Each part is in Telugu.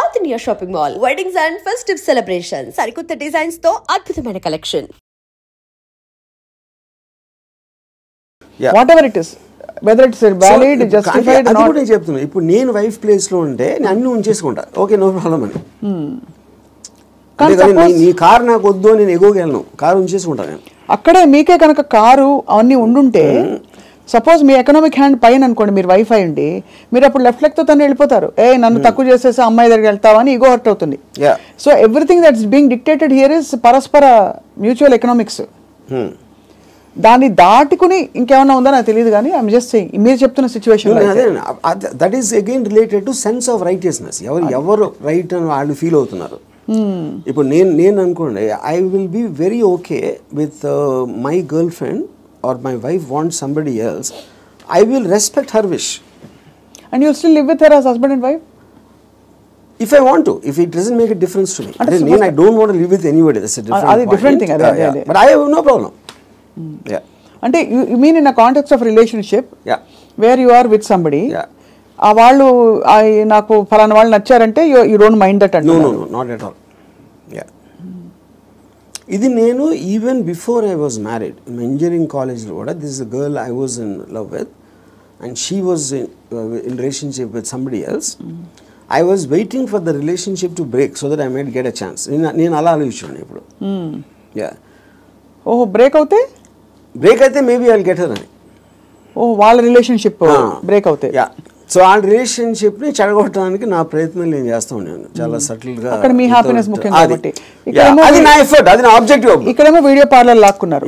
South India Shopping Mall. Weddings and festive celebrations. Sarikutta designs తో అద్భుతమైన collection. Whatever it is, whether it's valid, justified or not. అది కూడా చెప్తున్నా. ఇప్పుడు నేను వైఫ్ ప్లేస్ లో ఉంటే నేను అన్ని ఉంచేసుకుంటా. ఓకే, నో ప్రాబ్లం అని. నీ కారు నాకు వద్దు, నేను ఎగోగలను, కారు ఉంచేసుకుంటాను నేను. అక్కడే మీకే కనుక కారు అవన్నీ ఉండుంటే, సపోజ్ మీ ఎకనామిక్ హ్యాండ్ పైన అనుకోండి, మీరు వైఫ్ అయ్యండి, మీరు అప్పుడు లెఫ్ట్ లెగ్ తో తను వెళ్ళిపోతారు. నన్ను తక్కువ చేసేసి అమ్మాయి దగ్గరికి వెళ్తావా అని ఈగో హర్ట్ అవుతుంది. So everything that's being dictated here is పరస్పర మ్యూచువల్ ఎకనామిక్స్. దాన్ని దాటుకుని ఇంకేమన్నా ఉందో నాకు తెలియదు, కానీ ఐఎమ్ జస్ట్ సేయింగ్ మీరు చెప్తున్న situation that is again related to sense of righteousness. ఎవరు రైట్ అని వాళ్ళు ఫీల్ అవుతున్నారు. ఇప్పుడు నేను అనుకోండి, I will be very okay with my girl friend or my wife wants somebody else, I will respect her wish. And you'll still live with her as husband and wife? If I want to, if it doesn't make a difference to me. Then I don't want to live with anybody. That's a different thing. But I have no problem. Yeah. And you mean in a context of relationship, where you are with somebody, వాళ్ళు నాకు ఫలానా వాళ్ళు నచ్చారంటే you don't mind that? No, not at all. Yeah. ఇది నేను even before I was married engineering కాలేజ్లో కూడా this is a girl I was in love with and she was in relationship with somebody else. I was waiting for the relationship to break so that I might get a chance. నేను అలా ఆలోచించాను ఇప్పుడు. ఓహో, బ్రేక్ అయితే maybe I will get her అని. ఓహో, వాళ్ళ రిలేషన్షిప్ బ్రేక్ అవుతాయి. సో ఆ రిలేషన్షిప్ ని చెడగొట్టడానికి నా ప్రయత్నం నేను చేస్తూ ఉన్నాను చాలా సటిల్ గా. అక్కడ మీ హ్యాపీనెస్ ముఖ్యం కాబట్టి అది నా ఎఫర్ట్, అది నా ఆబ్జెక్టివ్. ఇక్కడేమో వీడియో పార్లర్ లాక్కున్నారు.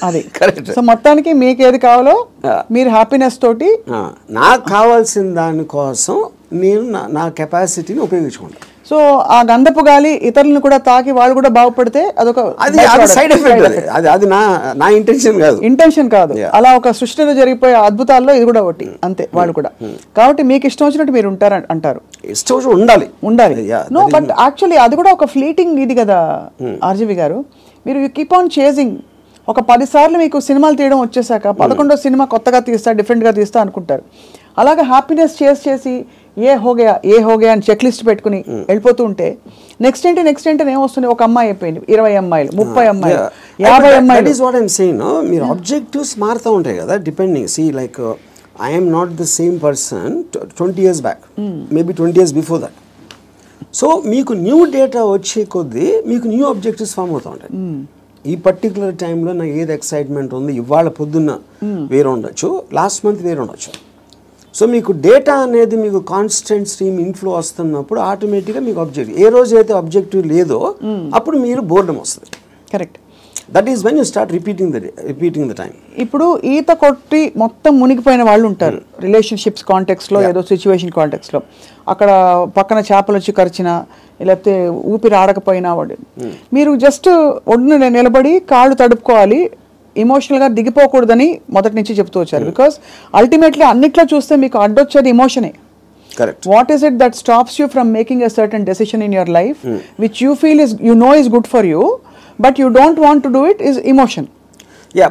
అది కరెక్ట్. సో మొత్తానికి మీకు ఏది కావాలో మీరు హ్యాపీనెస్ తోటి, నాకు కావాల్సిన దానికోసం నేను నా కెపాసిటీని ఉపయోగించుకుంటాను. సో ఆ గంధపు గాలి ఇతరులను కూడా తాకి వాళ్ళు కూడా బాగుపడితే అదొక సైడ్ ఎఫెక్ట్. అది నా ఇంటెన్షన్ కాదు. అలా ఒక సృష్టిలో జరిగిపోయే అద్భుతాల్లో ఇది కూడా ఒకటి అంతే. వాళ్ళు కూడా కాబట్టి మీకు ఇష్టం వచ్చినట్టు మీరు ఉంటారు అంటారు. ఇష్టం ఉండాలి. నో, బట్ యాక్చువల్లీ అది కూడా ఒక ఫ్లీటింగ్ ఇది కదా ఆర్జీవి గారు. మీరు యూ కీప్ ఆన్ చేజింగ్. ఒక 10 సార్లు మీకు సినిమాలు తీయడం వచ్చేసాక 11వ సినిమా కొత్తగా తీస్తా, డిఫరెంట్గా తీస్తా అనుకుంటారు. అలాగే హ్యాపీనెస్ చేసి ఏ హోగయా అని చెక్ లిస్ట్ పెట్టుకుని వెళ్ళిపోతూ ఉంటే నెక్స్ట్ ఏంటి ఏమొస్తుంది? ఒక అమ్మాయి అయిపోయింది, 20 అమ్మాయిలు, 30 అమ్మాయిలు, 50 అమ్మాయిలు. మీరు ఆబ్జెక్టివ్స్ మారుతూ ఉంటాయి కదా depending. See like I am not the same person 20 years back, maybe 20 years before that. So మీకు న్యూ డేటా వచ్చే కొద్దీ మీకు న్యూ ఆబ్జెక్టివ్స్ ఫామ్ అవుతూ ఉంటాయి. ఈ పర్టికులర్ టైంలో నాకు ఏది ఎక్సైట్మెంట్ ఉంది, ఇవాళ పొద్దున్న వేరే ఉండొచ్చు, లాస్ట్ మంత్ వేరే ఉండొచ్చు. సో మీకు డేటా అనేది మీకు కాన్స్టెంట్ స్ట్రీమ్ ఇన్ఫ్లో వస్తున్నప్పుడు ఆటోమేటిక్గా మీకు ఆబ్జెక్టివ్, ఏ రోజు అయితే ఆబ్జెక్టివ్ లేదో అప్పుడు మీరు బోర్డమ్ వస్తుంది. Correct. That is when you start repeating the time. ఇప్పుడు ఈత కొట్టి మొత్తం మునిగిపోయిన వాళ్ళు ఉంటారు రిలేషన్షిప్స్ కాంటెక్స్లో, ఏదో సిచ్యువేషన్ కాంటెక్స్లో. అక్కడ పక్కన చేపలు వచ్చి కరిచినా, లేకపోతే ఊపిరి ఆడకపోయినా వాడు, మీరు జస్ట్ ఒడ్డున నిలబడి కాళ్ళు తడుపుకోవాలి, ఎమోషనల్గా దిగిపోకూడదని మొదటి నుంచి చెప్తూ వచ్చారు. బికాస్ అల్టిమేట్లీ అన్నిట్లో చూస్తే మీకు అడ్డొచ్చేది ఎమోషనే. What is it that stops you from making a certain decision in your life which you feel is you know is good for you but you don't want to do it is emotion.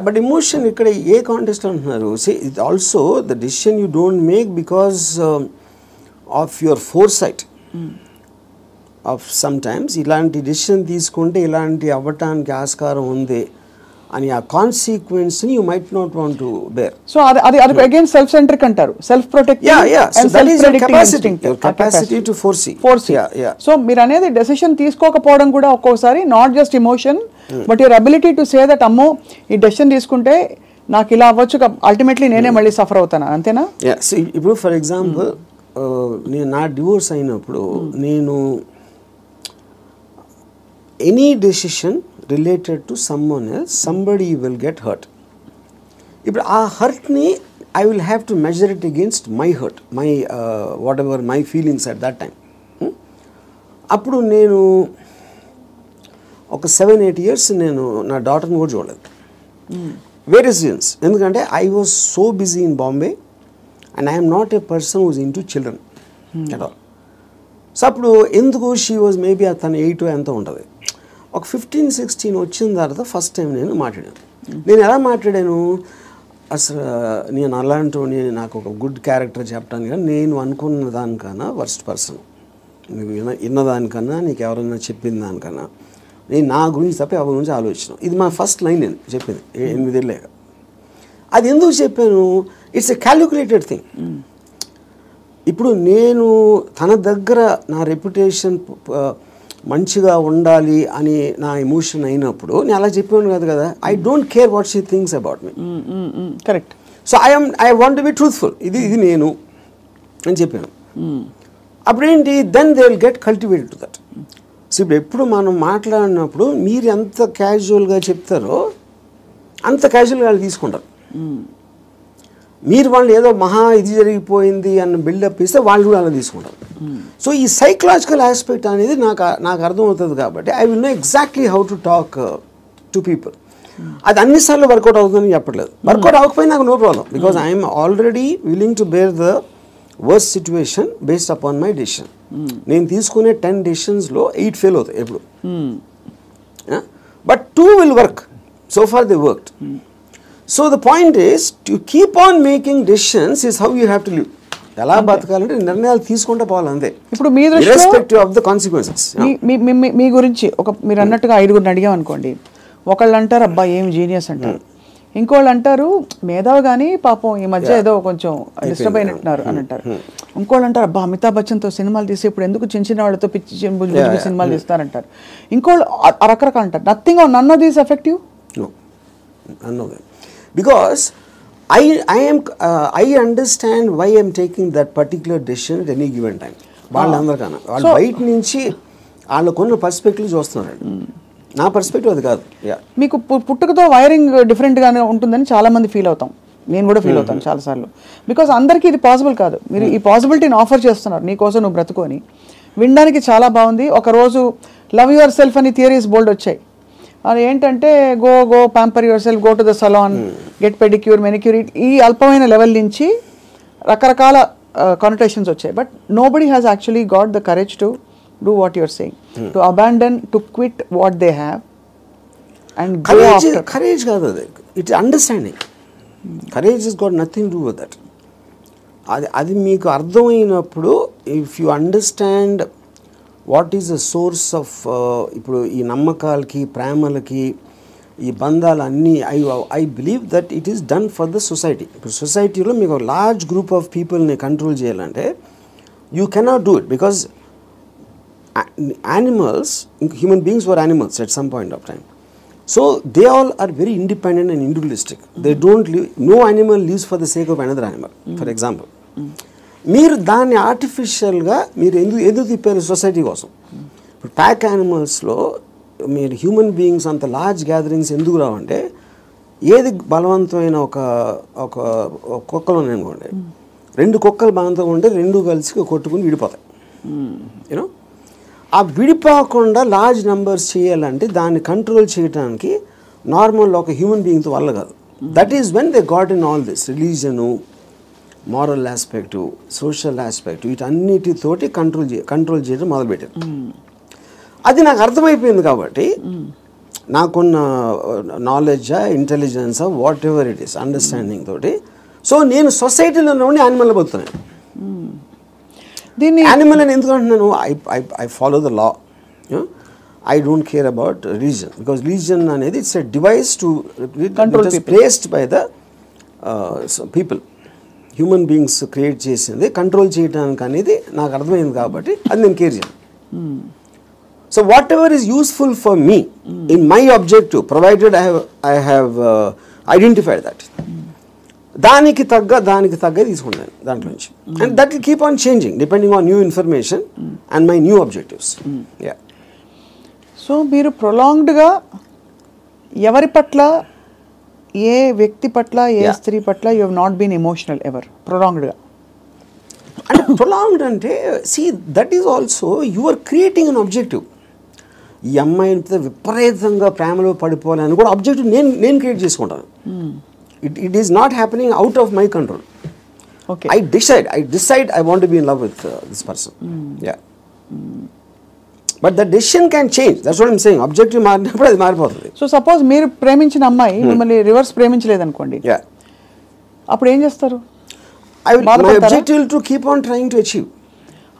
But emotion ఇక్కడ ఏ కాంటెస్ట్ అంటున్నారు? See it also the decision you don't make because of your foresight of sometimes ఇలాంటి డెసిషన్ తీసుకుంటే ఇలాంటి అవ్వటానికి ఆస్కారం ఉంది అని ఆ కాన్సిక్వెన్స్ ని you might not want to bear. So అది అగైన్ సెల్ఫ్ సెంట్రిక్ అంటారు, self protective and self predicting instinct, capacity to foresee. So మీరు అనేది డెసిషన్ తీసుకోకపోవడం కూడా ఒక్కోసారి not just emotion but your ability to say that అమ్మో ఈ డెసిషన్ తీసుకుంటే నాకు ఇలా అవ్వచ్చు, అల్టిమేట్లీ నేనే మళ్ళీ సఫర్ అవుతాను, అంతేనా? ఇప్పుడు ఫర్ ఎగ్జాంపుల్ నేను నా డివోర్స్ అయినప్పుడు నేను any decision related to someone else, somebody will get hurt. ఇప్పుడు ఆ హర్ట్ని I will have to measure it against my hurt, my whatever my feelings at that time. అప్పుడు నేను ఒక 7-8 years నేను నా డాటర్ని కూడా చూడలేదు. Various reasons. ఎందుకంటే I was so busy in Bombay and I am not a person who is into children at all. So అప్పుడు ఎందుకు షీ వాజ్ మేబీ తను 8 ఎంతో ఉంటుంది. ఒక 15-16 వచ్చిన తర్వాత ఫస్ట్ టైం నేను మాట్లాడాను. నేను ఎలా మాట్లాడాను, అసలు నేను అలాంటి నాకు ఒక గుడ్ క్యారెక్టర్ చెప్పడానికి కానీ నేను అనుకున్న దానికన్నా వర్స్ట్ పర్సన్ నువ్వు విన్నదానికన్నా నీకు ఎవరన్నా చెప్పిన దానికన్నా నేను నా గురించి తప్ప ఎవరి గురించి ఆలోచించాను. ఇది మా ఫస్ట్ లైన్ నేను చెప్పింది 8 ఏళ్ళే. అది ఎందుకు చెప్పాను, ఇట్స్ ఎ క్యాలిక్యులేటెడ్ థింగ్. ఇప్పుడు నేను తన దగ్గర నా రెప్యుటేషన్ మంచిగా ఉండాలి అని నా ఎమోషన్ అయినప్పుడు నేను అలా చెప్పాను కాదు కదా. I don't care what she thinks about me. Correct. So I want to be truthful. ఇది నేను అని చెప్పాను. అప్పుడేంటి, then they will get cultivated to that. So ఇప్పుడు ఎప్పుడు మనం మాట్లాడినప్పుడు మీరు ఎంత క్యాజువల్గా చెప్తారో అంత క్యాజువల్గా వాళ్ళు తీసుకుంటారు. మీరు వాళ్ళు ఏదో మహా ఇది జరిగిపోయింది అన్న బిల్డప్ ఇస్తే వాళ్ళు కూడా అలా తీసుకుంటారు. సో ఈ సైకలాజికల్ ఆస్పెక్ట్ అనేది నాకు అర్థమవుతుంది కాబట్టి I will know exactly how to talk to people. అది అన్నిసార్లు వర్కౌట్ అవుతుందని చెప్పట్లేదు. వర్కౌట్ అవ్వకపోయినా నాకు no problem, because I'm already willing to bear the worst situation based upon my decision. నేను తీసుకునే 10 డెసిషన్స్లో 8 ఫెయిల్ అవుతాయి ఎప్పుడు. But 2 will work. So far they worked. So the point is to keep on making decisions is how you have to live. ఎలా బతకాలంటే నిర్ణయాలు తీసుకుంటూ పోవాలి అంతే. ఇప్పుడు మీ దృష్టిలో ఇర్రెస్పెక్టివ్ ఆఫ్ ద కాన్సిక్వెన్సెస్. మీ గురించి మీరు అన్నట్టుగా 5గురిని అడిగాం అనుకోండి, ఒకళ్ళు అంటారు అబ్బా ఏం జీనియస్ అంటారు, ఇంకోళ్ళు అంటారు మేధావి కానీ పాపం ఈ మధ్య ఏదో కొంచెం డిస్టర్బ్ అయినట్టున్నారు అని అంటారు, ఇంకోళ్ళు అంటారు అబ్బా అమితాబ్ బచ్చన్తో సినిమాలు తీసి ఇప్పుడు ఎందుకు చిన్న చిన్న వాళ్ళతో పిచ్చి సినిమాలు తీస్తారంటారు, ఇంకోళ్ళు రకరకాలు అంటారు. Nothing or none of these effective. None of them. Because I understand why I am taking that particular decision at any given time. వాళ్ళందరికన్నా వాళ్ళు బయట నుంచి వాళ్ళకున్న పర్స్పెక్టివ్ చూస్తున్నారు. నా పర్స్పెక్టివ్ అది కాదు. మీకు పుట్టుకతో వైరింగ్ డిఫరెంట్గానే ఉంటుందని చాలామంది ఫీల్ అవుతాం. నేను కూడా ఫీల్ అవుతాను చాలాసార్లు. బికాజ్ అందరికీ ఇది పాసిబుల్ కాదు. మీరు ఈ పాసిబిలిటీని ఆఫర్ చేస్తున్నారు, నీకోసం నువ్వు బ్రతుకొని వినడానికి చాలా బాగుంది. ఒకరోజు లవ్ యువర్ సెల్ఫ్ అని థియరీస్ బోల్డ్ వచ్చాయి. అది ఏంటంటే go pamper yourself, go to the salon, get pedicure, manicure, ఈ అల్పమైన లెవెల్ నుంచి రకరకాల కానోటేషన్స్ వచ్చాయి. But nobody has actually got the courage to do what you're saying, to abandon, to quit what they have and go after. Courage కాదు అది, it's understanding. Courage is got nothing to do with that. అది మీకు అర్థమైనప్పుడు, if you understand what is the source of, ఇప్పుడు ఈ నమ్మకాలకి ప్రేమలకి ఈ బంధాలన్నీ, I believe that it is done for the society. ఇప్పుడు సొసైటీలో మీకు లార్జ్ గ్రూప్ ఆఫ్ పీపుల్ని కంట్రోల్ చేయాలంటే you cannot do it, because animals, human beings were animals at some point of time. So they all are very independent and individualistic. They don't live, no animal lives for the sake of another animal. For example, మీరు దాన్ని ఆర్టిఫిషియల్గా మీరు ఎందుకు తిప్పారు సొసైటీ కోసం. ఇప్పుడు ప్యాక్ యానిమల్స్లో మీరు హ్యూమన్ బీయింగ్స్ అంత లార్జ్ గ్యాదరింగ్స్ ఎందుకు రావంటే, ఏది బలవంతమైన ఒక కుక్కలు ఉన్నాయనుకోండి, 2 కుక్కలు బలవంతంగా ఉంటే 2 కలిసి కొట్టుకుని విడిపోతాయి. యూనో, ఆ విడిపోకుండా లార్జ్ నెంబర్స్ చేయాలంటే దాన్ని కంట్రోల్ చేయడానికి నార్మల్ ఒక హ్యూమన్ బీయింగ్తో వల్ల కాదు. That is when they got in all this religion, moral aspect, social aspect, వీటన్నిటితోటి కంట్రోల్ చేయడం మొదలుపెట్టారు. అది నాకు అర్థమైపోయింది కాబట్టి నాకున్న నాలెడ్జా, ఇంటెలిజెన్సా, whatever it is, understanding తోటి, సో నేను సొసైటీలో ఉండి యానిమల్ బతుకుతున్నాను. దీన్ని యానిమల్ అని ఎందుకు అంటున్నాను, I follow the law. I don't care about religion, because religion అనేది it's a device to control, placed by the people. Human beings create చేసింది కంట్రోల్ చేయడానికి అనేది నాకు అర్థమైంది కాబట్టి అది నేను కేర్ చేయను. So whatever is useful for me in my objective, provided I have identified that, దానికి తగ్గ తీసుకున్నాను దాంట్లో నుంచి. And that will keep on changing depending on new information and my new objectives. So మీరు ప్రొలాంగ్డ్గా ఎవరి పట్ల, ఏ వ్యక్తి పట్ల, ఏ స్త్రీ పట్ల you have not been emotional ever, ప్రొలాంగ్డ్గా? అంటే ప్రొలాంగ్డ్ అంటే see that is also you are creating an objective. ఈ అమ్మాయిని విపరీతంగా ప్రేమలో పడిపోవాలని కూడా ఆబ్జెక్టివ్ నేను క్రియేట్ చేసుకుంటాను. It is not happening out of my control. Okay. I decide I want to be in love with this person. Yeah. But the decision can change. That's what I'm saying. Objective మారినప్పుడు అది మారిపోతుంది. సో సపోజ్ మీరు ప్రేమించిన అమ్మాయి మిమ్మల్ని రివర్స్ ప్రేమించలేదనుకోండి, అప్పుడు ఏం చేస్తారు? My objective will to keep on trying to achieve.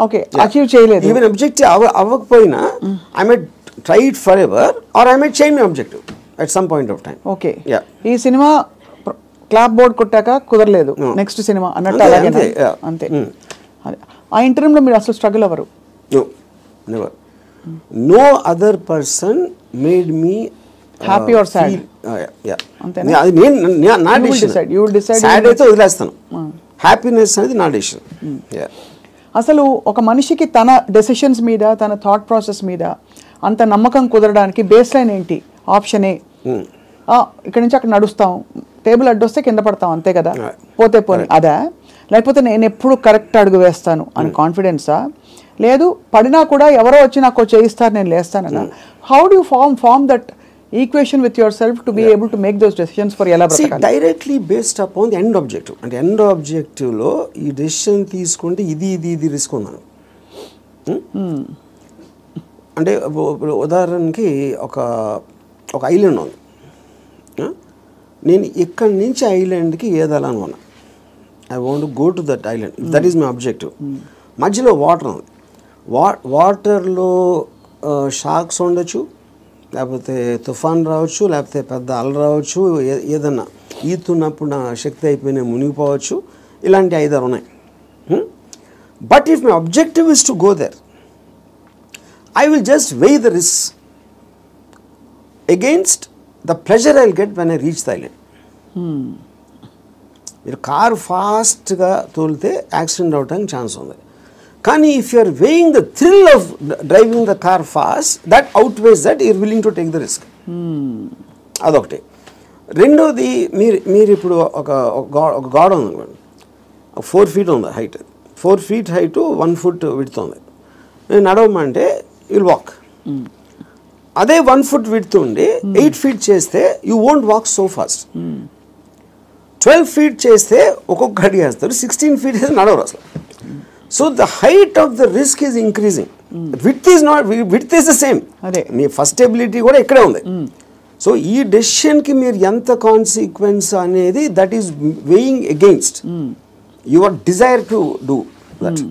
Okay achieve చేయలేదు. ఈవెన్ ఆబ్జెక్టివ్ అవ్వకపోయినా I might try it forever or I might change my objective at some point of time. Okay ఈ సినిమా క్లాప్ బోర్డ్ కొట్టాక కుదరలేదు, నెక్స్ట్ సినిమా అన్నట్టు అలాగే అంతే. ఆ ఇంటర్వ్యూలో మీరు అసలు స్ట్రగుల్ అవ్వరు? Never. No other person made me happy or sad. అది నేను నా డిసిషన్. సాడ్ అయితే వదిలేస్తాను, హ్యాపీనెస్ అనేది నా డిసిషన్. అసలు ఒక మనిషికి తన డెసిషన్స్ మీద తన థాట్ ప్రాసెస్ మీద అంత నమ్మకం కుదరడానికి బేస్ లైన్ ఏంటి? ఆప్షన్ ఏ, ఇక్కడి నుంచి అక్కడ నడుస్తాం, టేబుల్ అడ్డొస్తే కింద పడతాం అంతే కదా, పోతే పోనీ అదా? లేకపోతే నేను ఎప్పుడు కరెక్ట్ అడుగు వేస్తాను అని కాన్ఫిడెన్సా? లేదు పడినా కూడా ఎవరో వచ్చి నాకు చేయిస్తారు నేను లేస్తానన్నా? How do you form that equation with yourself to be able to make those decisions for ఎలా బ్రతకాలి? Directly based upon the end objective. అంటే ఎండ్ ఆబ్జెక్టివ్లో ఈ డెసిషన్ తీసుకుంటే ఇది రిస్క్ ఉందని. అంటే ఉదాహరణకి ఒక ఐలాండ్ ఉంది, నేను ఇక్కడి నుంచి ఐలాండ్కి ఏదాలని ఉన్నా, I want go to that island, that is my objective. మధ్యలో వాటర్ ఉంది, వాటర్లో షార్క్స్ ఉండొచ్చు, లేకపోతే తుఫాన్ రావచ్చు, లేకపోతే పెద్ద అల రావచ్చు, ఏదన్నా ఈతున్నప్పుడు నా శక్తి అయిపోయినా మునిగిపోవచ్చు, ఇలాంటి 5-6 ఉన్నాయి. But if my objective is to go there, I will just weigh the risks against the pleasure I will get when I reach the island. మీరు కారు ఫాస్ట్గా తోలితే యాక్సిడెంట్ అవడానికి ఛాన్స్ ఉంది. కానీ if you are weighing the thrill of driving the car fast, that outweighs that you're willing to take the risk. అదొకటి. రెండోది, మీరు ఇప్పుడు ఒక గోడ ఉంది, 4 feet ఉంది height, 4 feet height 1 foot width ఉంది. నేను నడవమంటే you'll walk. అదే 1 foot width ఉండి 8 feet చేస్తే you won't walk so fast. 12 feet చేస్తే ఒక్కొక్క అడుగు వేస్తారు, 16 feet అయితే నడవరు అసలు. So the height of the risk is increasing, width is the same. Me first ability కూడా ఇక్కడే ఉంది. సో ఈ డెసిషన్కి మీరు ఎంత కాన్సిక్వెన్స్ అనేది that is weighing against your desire to do that.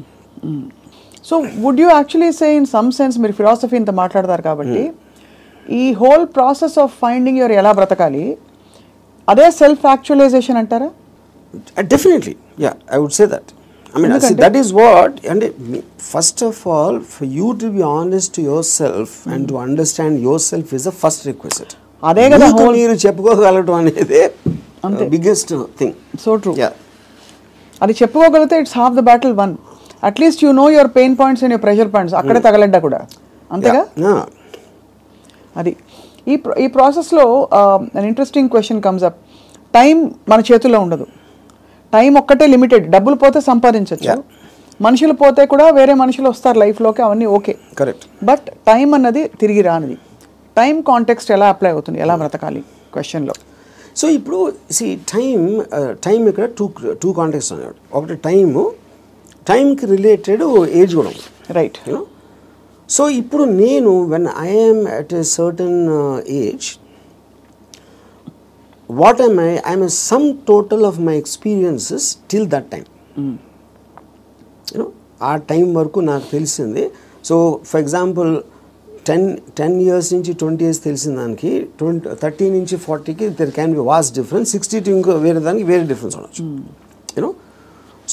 So would you actually say in some sense, మీరు ఫిలాసఫీ ఇంత మాట్లాడతారు కాబట్టి ఈ whole process of finding your ఎలా బ్రతకాలి అదే సెల్ఫ్ యాక్చువలైజేషన్ అంటారా? Definitely, yeah, I would say that. I mean, that is what, and first of all, for you to be honest to yourself and to understand yourself is the first requisite. అదే కదా మీరు చెప్పుకోగలటం అనేది బిగ్గెస్ట్ థింగ్. So true. అది చెప్పుకోగలిగితే it's half the battle won. At least you know your pain points and your pressure points, అక్కడే తగలడ్డా కూడా అంతేగా. అది ఈ ప్రాసెస్లో an interesting question comes up. Time మన చేతుల్లో ఉండదు, టైం ఒక్కటే లిమిటెడ్. డబ్బులు పోతే సంపాదించవచ్చు, మనుషులు పోతే కూడా వేరే మనుషులు వస్తారు లైఫ్లోకి, అవన్నీ ఓకే, కరెక్ట్. బట్ టైం అన్నది తిరిగి రానిది. టైం కాంటెక్స్ట్ ఎలా అప్లై అవుతుంది, ఎలా బ్రతకాలి క్వశ్చన్లో? సో ఇప్పుడు టైం ఇక్కడ టూ కాంటెక్స్ట్ అన్నాడు. ఒకటి టైంకి రిలేటెడ్ ఏజ్ కూడా ఉంది, రైట్. సో ఇప్పుడు నేను when I'm at a certain age, what am I? I am a sum total of my experiences till that time. ఆ టైం వరకు నాకు తెలిసింది. సో ఫర్ ఎగ్జాంపుల్ 10 years నుంచి 20 years తెలిసిన దానికి 30 నుంచి 40కి there can be vast difference, 60 to ఇంకో వేరే దానికి వేరే డిఫరెన్స్ ఉండొచ్చు.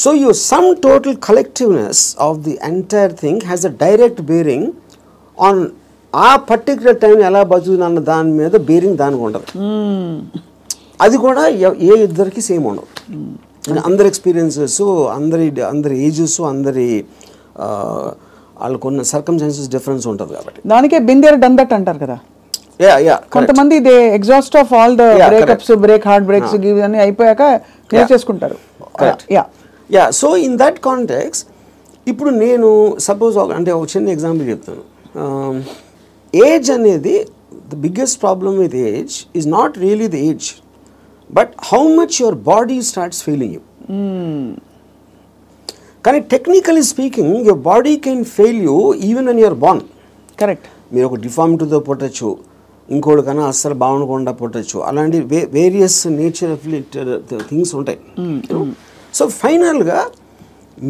So your sum total collectiveness of the entire thing has a direct bearing on ఆ పర్టికులర్ టైం ఎలా బతుకుతుంది అన్న దాని మీద బేరింగ్ దానికి ఉండదు. అది కూడా ఏ ఇద్దరికి సేమ్ ఉండవు. అందరి ఎక్స్పీరియన్సెస్, అందరి ఏజెస్, అందరి వాళ్ళకున్న సర్కమ్స్టాన్సెస్ డిఫరెన్స్ ఉంటుంది కాబట్టి దానికే బిందేర్ డన్ దట్ అంటారు కదా. కొంతమంది they exhaust of all the breakups, heart breaks అన్ని అయిపోయాక క్లియర్ చేసుకుంటారు. Yeah, so in that context ఇప్పుడు నేను సపోజ్ అంటే ఒక చిన్న ఎగ్జాంపుల్ చెప్తాను. ఏజ్ అనేది the biggest problem with age is not really the age, but how much your body starts failing you. కానీ technically speaking your body can fail you even when you are born. Correct. మీరు ఒక డిఫార్మిటీతో పుట్టచ్చు, ఇంకోటి కన్నా అస్సలు బాగుండకుండా పుట్టచ్చు, అలాంటి వేరియస్ నేచర్ థింగ్స్ ఉంటాయి. సో ఫైనల్గా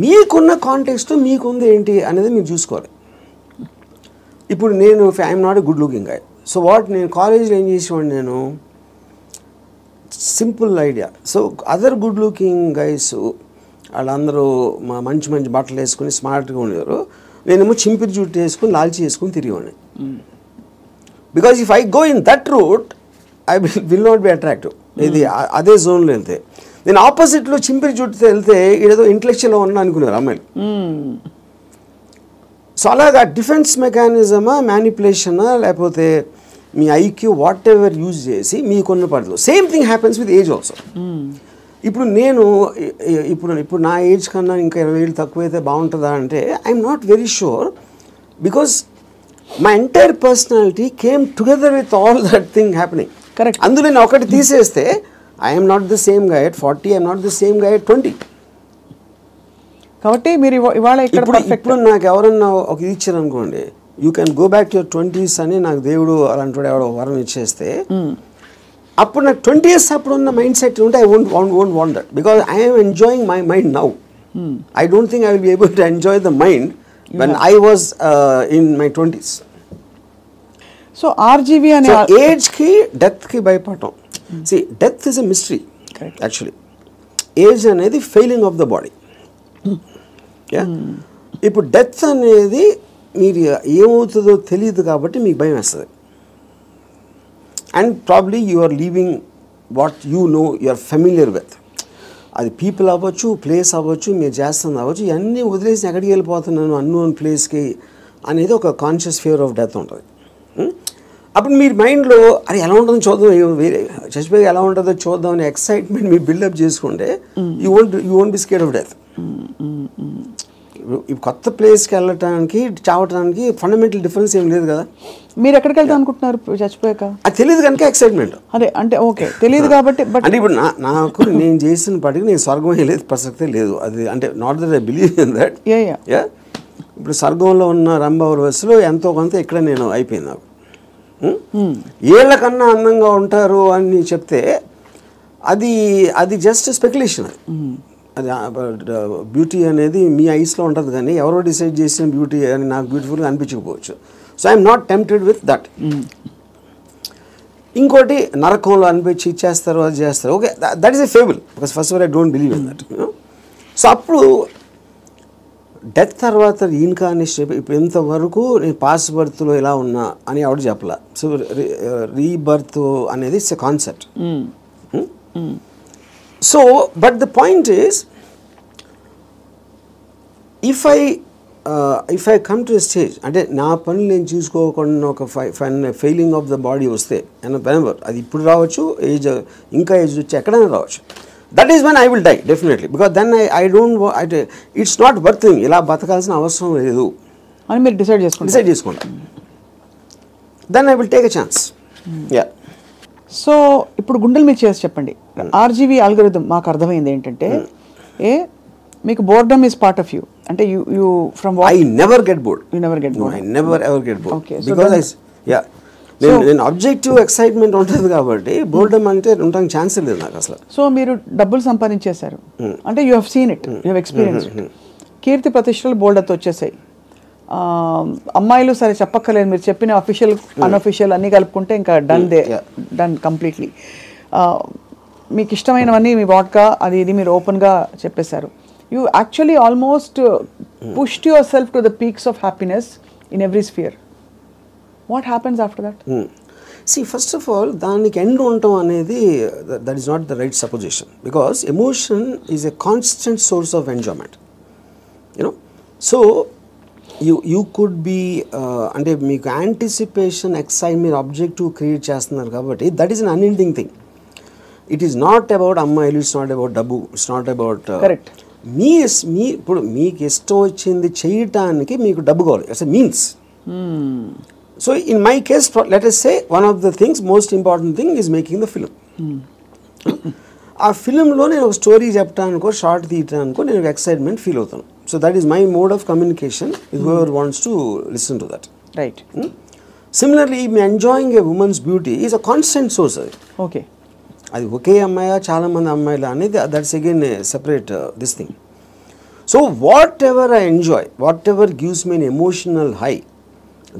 మీకున్న కాంటెక్స్ట్ మీకుంది ఏంటి అనేది మీరు చూసుకోవాలి. ఇప్పుడు నేను I'm not a good looking guy. So what నేను కాలేజ్లో ఏం చేసేవాడిని, నేను simple idea. So other good looking guys వాళ్ళందరూ మంచి మంచి బట్టలు వేసుకుని స్మార్ట్గా ఉండేవారు. నేనేమో చింపిరి జుట్టు వేసుకుని లాల్చి వేసుకుని తిరిగేవాడిని. Because if I go in that route I will not be attractive. ఇది అదే జోన్లో వెళ్తే. నేను ఆపోజిట్లో చింపిరి జుట్టుతో వెళ్తే ఏదో ఇంటలెక్చువల్గా ఉన్నా అనుకున్నారు అమ్మాయిలు. సో అలాగా డిఫెన్స్ మెకానిజమా, మ్యానిపులేషనా, లేకపోతే మీ ఐక్యూ వాట్ ఎవర్ యూజ్ చేసి మీకున్న పరిధిలో. Same thing happens with age also. ఇప్పుడు నేను ఇప్పుడు నా ఏజ్ కన్నా ఇంకా 20 ఏళ్ళు తక్కువైతే బాగుంటుందా అంటే I'm not very sure. Because my entire personality came together with all that thing happening. Correct. అందులో నేను ఒకటి తీసేస్తే I'm not the same guy at 40, I'm not the same guy at 20. కాబట్టి మీరు ఇవాళ ఇప్పుడు నాకు ఎవరన్నా ఒక ఇది ఇచ్చారు అనుకోండి, you can go back to your 20s అని నాకు దేవుడు అలాంటి వాడు ఎవడో వరం ఇచ్చేస్తే, అప్పుడు నాకు 20 years అప్పుడు ఉన్న మైండ్ సెట్ ఉంటే I won't want that. Because I'm enjoying my mind now. I don't think I will be able to enjoy the mind when I was in my 20s. So RGV అనే ఏజ్కి డెత్కి భయపడటం. See death is a mystery actually. Age అనేది ఫెయిలింగ్ ఆఫ్ ద బాడీ. ఇప్పుడు డెత్ అనేది మీరు ఏమవుతుందో తెలియదు కాబట్టి మీకు భయం వేస్తుంది. And probably you are leaving what you no, you are familiar with. అది పీపుల్ అవ్వచ్చు, ప్లేస్ అవ్వచ్చు, మీరు చేస్తుంది అవ్వచ్చు, ఇవన్నీ వదిలేసి ఎక్కడికి వెళ్ళిపోతున్నాను అన్నోన్ ప్లేస్కి అనేది ఒక కాన్షియస్ ఫియర్ ఆఫ్ డెత్ ఉంటుంది. అప్పుడు మీరు మైండ్లో అది ఎలా ఉంటుందో చూద్దాం, వేరే చచ్చిపోయి ఎలా ఉంటుందో చూద్దాం అనే ఎక్సైట్మెంట్ మీరు బిల్డప్ చేసుకుంటే you won't be scared of death. కొత్త ప్లేస్కి వెళ్ళటానికి చావటానికి ఫండమెంటల్ డిఫరెన్స్ ఏం లేదు కదా. మీరు ఎక్కడికి వెళ్తాం అనుకుంటున్నారు చచ్చిపోయాక? అది తెలియదు కనుక ఎక్సైట్మెంట్. అదే అంటే ఓకే తెలియదు కాబట్టి. బట్ అంటే ఇప్పుడు నాకు నేను చేసిన పాటికి నేను స్వర్గం వెళ్ళేది ప్రసక్తే లేదు. అది అంటే not that I believe in that. ఇప్పుడు స్వర్గంలో ఉన్న రంభవరవస్సులో ఎంతో కొంత ఇక్కడ నేను అయిపోయింది. నాకు ఏళ్ల కన్నా అందంగా ఉంటారు అని చెప్తే అది జస్ట్ స్పెక్యులేషన్. అది బ్యూటీ అనేది మీ ఐస్లో ఉంటుంది కానీ ఎవరో డిసైడ్ చేసిన బ్యూటీ అని నాకు బ్యూటిఫుల్గా అనిపించకపోవచ్చు. So I'm not tempted with that. ఇంకోటి నరకంలో అనిపించి ఇచ్చేస్తారు, అది చేస్తారు. Okay, that is a fable. Because first of all I don't believe in that. So అప్పుడు డెత్ తర్వాత రీఇన్కార్నేషన్ ఇప్పుడు ఇంతవరకు నేను పాస్ట్ బర్త్లో ఎలా ఉన్నా అని ఎవరు చెప్పలా. సో రీబర్త్ అనేది it's a concept. So but the point is if I come to a stage అంటే నా పనులు నేను చూసుకోకుండా ఒక ఫెయిలింగ్ ఆఫ్ ద బాడీ వస్తే అది ఇప్పుడు రావచ్చు, ఇంకా ఏజ్ వచ్చి ఎక్కడైనా రావచ్చు. That is when I will die definitely. Because then I don't it's not worthing, ఇలా బతకాల్సిన అవసరం లేదు అని మీరు డిసైడ్ చేసుకుంటా. Then I will take a chance. Yeah. So ఇప్పుడు గుండెల మీద చేసి చెప్పండి. ఆర్జీవీ ఆల్గోరిథం మాకు అర్థమైంది ఏంటంటే మీకు boredom is part of you. అంటే you from I never get bored. You never get bored. I never ever get bored. Because నేను ఆబ్జెక్టివ్ ఎక్సైట్మెంట్ ఉంటుంది కాబట్టి బోర్డమ్ అంటే ఉండడానికి ఛాన్స్ లేదు నాకు అసలు. సో మీరు డబ్బులు సంపాదించేశారు అంటే you have seen it, you have experience it. కీర్తి ప్రతిష్టలు బోల్డర్తో వచ్చేసాయి. అమ్మాయిలు సరే చెప్పక్కర్లేదు, మీరు చెప్పిన అఫీషియల్ అన్అఫీషియల్ అన్నీ కలుపుకుంటే ఇంకా డన్ కంప్లీట్లీ. మీకు ఇష్టమైనవన్నీ మీ వాట్కా అది ఇది మీరు ఓపెన్గా చెప్పేశారు. You actually almost pushed your self to the peaks of happiness in every sphere. What happens after that? See, first of all, దానికి ఎండ్ ఉండటం అనేది that is not the right supposition, because emotion is a constant source of enjoyment, you know. So you could be అంటే మీకు యాంటిసిపేషన్ ఎక్సైట్మెంట్ ఆబ్జెక్టివ్ క్రియేట్ చేస్తున్నారు కాబట్టి that is an unending thing. It is not about అమ్మాయిలు, it's not about డబ్బు, it's not about correct. మీ ఇప్పుడు మీకు ఇష్టం వచ్చింది చేయటానికి మీకు డబ్బు కావాలి, it's a means. So in my case, let us say one of the things, most important thing is making the film. ఆ ఫిలింలో నేను ఒక స్టోరీ చెప్పడానికో షార్ట్ తీయటానికో నేను ఎక్సైట్మెంట్ ఫీల్ అవుతాను. So that is my mode of communication with whoever wants to listen to that. Right. Similarly enjoying A women's beauty is a constant source. అది ఓకే, అది ఒకే అమ్మాయి చాలా మంది అమ్మాయిలు అనేది that's again separate this thing. So whatever I enjoy, whatever gives me an emotional high,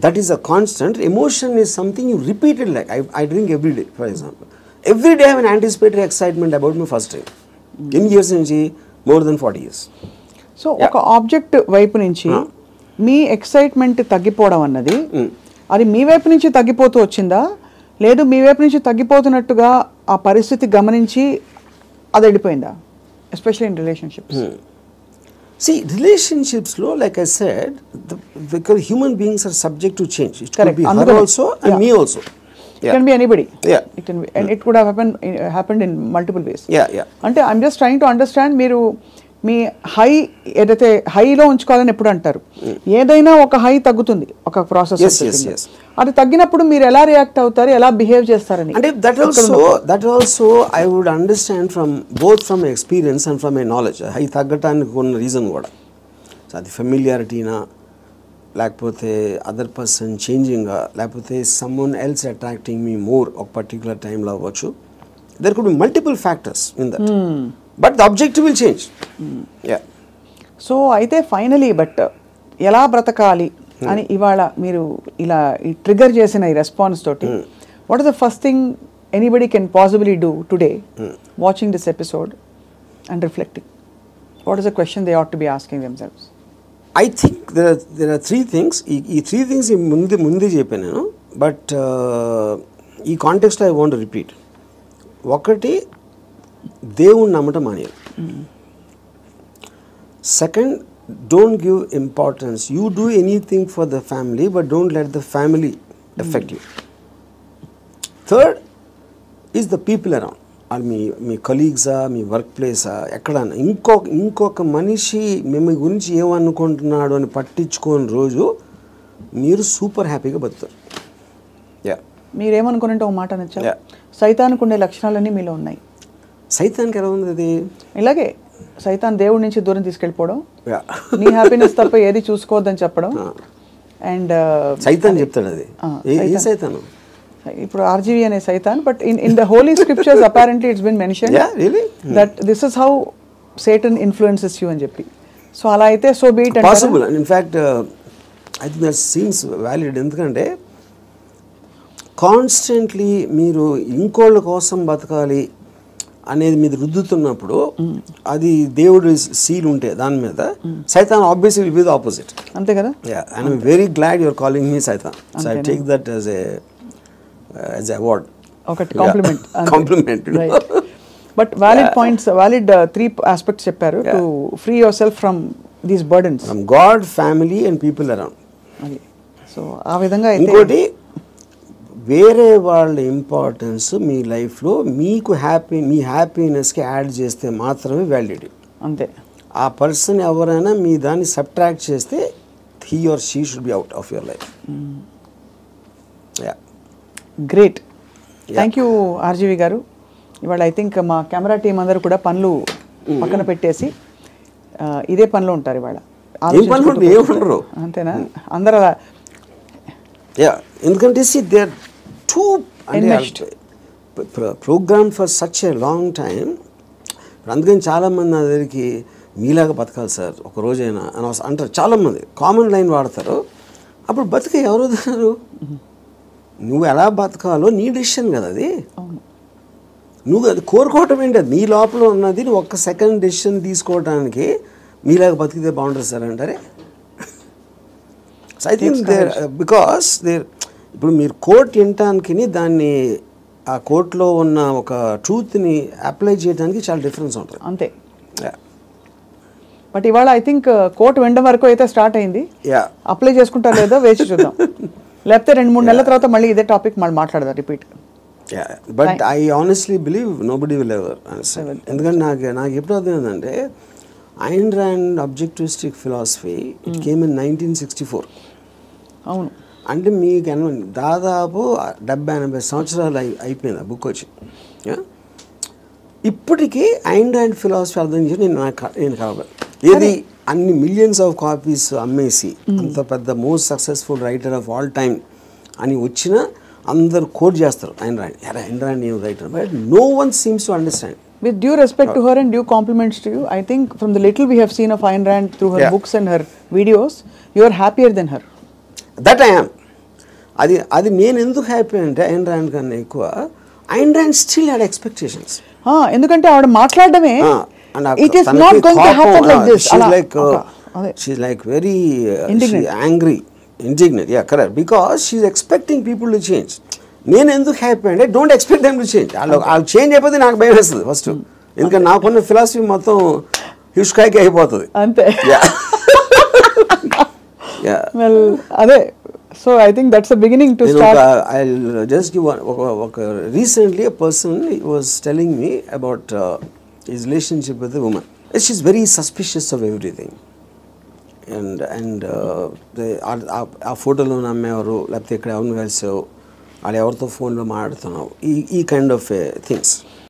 that is a constant. Emotion is something you repeat it, like I drink every day, for example. Every day I have an anticipatory excitement about my first drink. In years nunchi more than 40 years. So ఒక ఆబ్జెక్ట్ వైపు నుంచి మీ ఎక్సైట్మెంట్ తగ్గిపోవడం అన్నది అది మీ వైపు నుంచి తగ్గిపోతూ వచ్చిందా, లేదు మీ వైపు నుంచి తగ్గిపోతున్నట్టుగా ఆ పరిస్థితి గమనించి అది వెళ్ళిపోయిందా, especially in relationships? See, relationships, like I said, because human beings are subject to change. It could be her also and me also. It can be anybody. Yeah. It can be, and it could have happened in multiple ways. Yeah. అంటే I'm just trying to understand, మీరు మీ హై ఏదైతే హైలో ఉంచుకోవాలని ఎప్పుడు అంటారు, ఏదైనా ఒక హై తగ్గుతుంది ఒక ప్రాసెస్. Yes. అది తగ్గినప్పుడు మీరు ఎలా రియాక్ట్ అవుతారు, ఎలా బిహేవ్ చేస్తారని? అంటే that also I would understand from both from experience and from my knowledge. హై తగ్గటానికి ఉన్న రీజన్ కూడా, సో అది ఫెమిలియారిటీనా, లేకపోతే అదర్ పర్సన్ చేంజింగా, లేకపోతే someone else attracting me more ఒక పర్టికులర్ టైంలో అవ్వచ్చు. There could be multiple factors in that, but the objective will change. So అయితే ఫైనలీ బట్ ఎలా బ్రతకాలి అని ఇవాళ మీరు ఇలా ట్రిగర్ చేసిన ఈ రెస్పాన్స్ తోటి, what is the first thing anybody can possibly do today watching this episode and reflecting? What is the question they ought to be asking themselves? I think there are three things. ఈ three things ముందే చెప్పాను నేను, బట్ ఈ కాంటెక్స్ట్లో ఐ వాంట్ రిపీట్. ఒకటి, దేవుణ్ణి నమ్మటం మానేయాలి. Second, don't give importance. You do anything for the family, but don't let the family effect you. Third is the people around. వాళ్ళు మీ కలీగ్సా, మీ వర్క్ ప్లేసా, ఎక్కడన్నా ఇంకొక మనిషి మిమ్మల్ని గురించి ఏమనుకుంటున్నాడు అని పట్టించుకోని రోజు మీరు సూపర్ హ్యాపీగా బతుకుతారు. మీరేమనుకున్నట్టు ఒక మాట నచ్చా, సైతానికి ఉండే లక్షణాలన్నీ మీలో ఉన్నాయి. సైతానికి ఎలా ఉంది అది? ఇలాగే సైతాన్ దేవుడి నుంచి దూరం తీసుకెళ్ళిపోవడం, నీ హ్యాపీనెస్ తప్ప ఏది చూసుకోవద్దని చెప్పడం. అండ్ సైతాన్ చెప్తాడు అది. ఏ సైతాను? ఇప్పుడు ఆర్జీవి అనే సైతాన్, but in the holy scriptures apparently it's been mentioned that this is how Satan influences you అని చెప్పి. సో అలా అయితే so be it. Possible. In fact I think that seems valid. ఎందుకంటే కాన్స్టెంట్లీ మీరు ఇంకోళ్ళ కోసం బతకాలి అనేది మీరు రుద్దుతున్నప్పుడు, అది దేవుడి సీల్ ఉంటే దాని మీద, సైతాన్ obviously will be the opposite. అంతే కదా? And I'm very glad your calling me సైతాన్. So I take that as a award, ఒకటి compliment. But valid points, valid 3 aspects చెప్పారు to free yourself from these burdens, from God, family and people around. So ఆ విధంగా ఇంకోటి, వేరే వాళ్ళ ఇంపార్టెన్స్ మీ లైఫ్లో మీకు మీ హ్యాపీనెస్కి యాడ్ చేస్తే మాత్రమే వ్యాలిడిటీ. అంతే. ఆ పర్సన్ ఎవరైనా మీ దాన్ని సబ్ట్రాక్ట్ చేస్తే he or she should be out of your life. Great. Thank you RGV గారు. ఇవాళ ఐ థింక్ మా కెమెరా టీం అందరూ కూడా పనులు పక్కన పెట్టేసి ఇదే పనిలో ఉంటారు ఇవాళ. అంతేనా? అందరూ అలా. ఎందుకంటే they are too program for such a long time. అందుకని చాలామంది నా దగ్గరికి మీలాగా బతకాలి సార్ ఒక రోజైనా అని అంటారు. చాలామంది కామన్ లైన్ వాడతారు. అప్పుడు బతికే ఎవరు వదలరు. నువ్వు ఎలా బతకాలో నీ డెసిషన్ కదా అది. నువ్వు అది కోరుకోవటం ఏంటి? అది నీ లోపల ఉన్నది. నువ్వు ఒక్క సెకండ్ డెసిషన్ తీసుకోవడానికి మీలాగా బతికితే బాగుంటుంది సార్ అంటారే. సో ఐ థింక్ బికాస్ ఇప్పుడు మీరు కోర్ట్ వినటానికి దాన్ని ఆ కోర్టులో ఉన్న ఒక ట్రూత్ని అప్లై చేయడానికి చాలా డిఫరెన్స్ ఉంటుంది. అంతే. బట్ ఇవాళ ఐ థింక్ కోర్టు వినడం వరకు అయితే స్టార్ట్ అయింది. అప్లై చేసుకుంటారో లేదో వేచి చూద్దాం. లేకపోతే 2-3 నెలల తర్వాత మళ్ళీ ఇదే టాపిక్ మళ్ళీ మాట్లాడదాం repeat. But I honestly believe nobody will ever. ఎందుకంటే నాకు ఎప్పుడు అర్థమైందంటే, Ayn Rand objectivistic philosophy it came in 1964. అవును. అంటే మీకు దాదాపు 70-80 సంవత్సరాలు అయిపోయింది ఆ బుక్ వచ్చి. ఇప్పటికీ ఐన్ ర్యాండ్ ఫిలాసఫీ అర్థం చేసి నేను కావాలి ఏది అన్ని మిలియన్స్ ఆఫ్ కాపీస్ అమ్మేసి అంత పెద్ద most successful writer of all time అని వచ్చిన అందరు కోట్ చేస్తారు ఐన్ ర్యాండ్ ఏం writer. But no one seems to understand With due respect to her and due compliments to you, I think from the little we have seen of Ayn Rand through her Yeah. books and her videos, you are happier than her. That I'm అది నేను ఎందుకు హ్యాపీ అంటే ఐన్ ర్యాండ్ కన్నా ఎక్కువ Ayn Rand still had expectations. ఎందుకంటే ఆవిడ మాట్లాడడమే it is not going to happen like this. She's like very angry, indignant. Yeah, correct. Because she's expecting people to change. నేను ఎందుకు హ్యాపీ అంటే don't expect them to change. వాళ్ళు చేంజ్ అయిపోతే నాకు భయం వేస్తుంది ఫస్ట్. ఎందుకంటే నాకున్న ఫిలాసఫీ మొత్తం హిస్కాయికి అయిపోతుంది అంతే. Well, అదే. So I think that's the beginning to start. I'll just give recently a person was telling me about his relationship with a woman. She's very suspicious of everything. And ఆ ఫోటోలో నమ్మేవారు లేకపోతే ఇక్కడ ఎవరిని కలిసావు వాళ్ళు ఎవరితో ఫోన్లో మాట్లాడుతున్నావు ఈ కైండ్ ఆఫ్ థింగ్స్.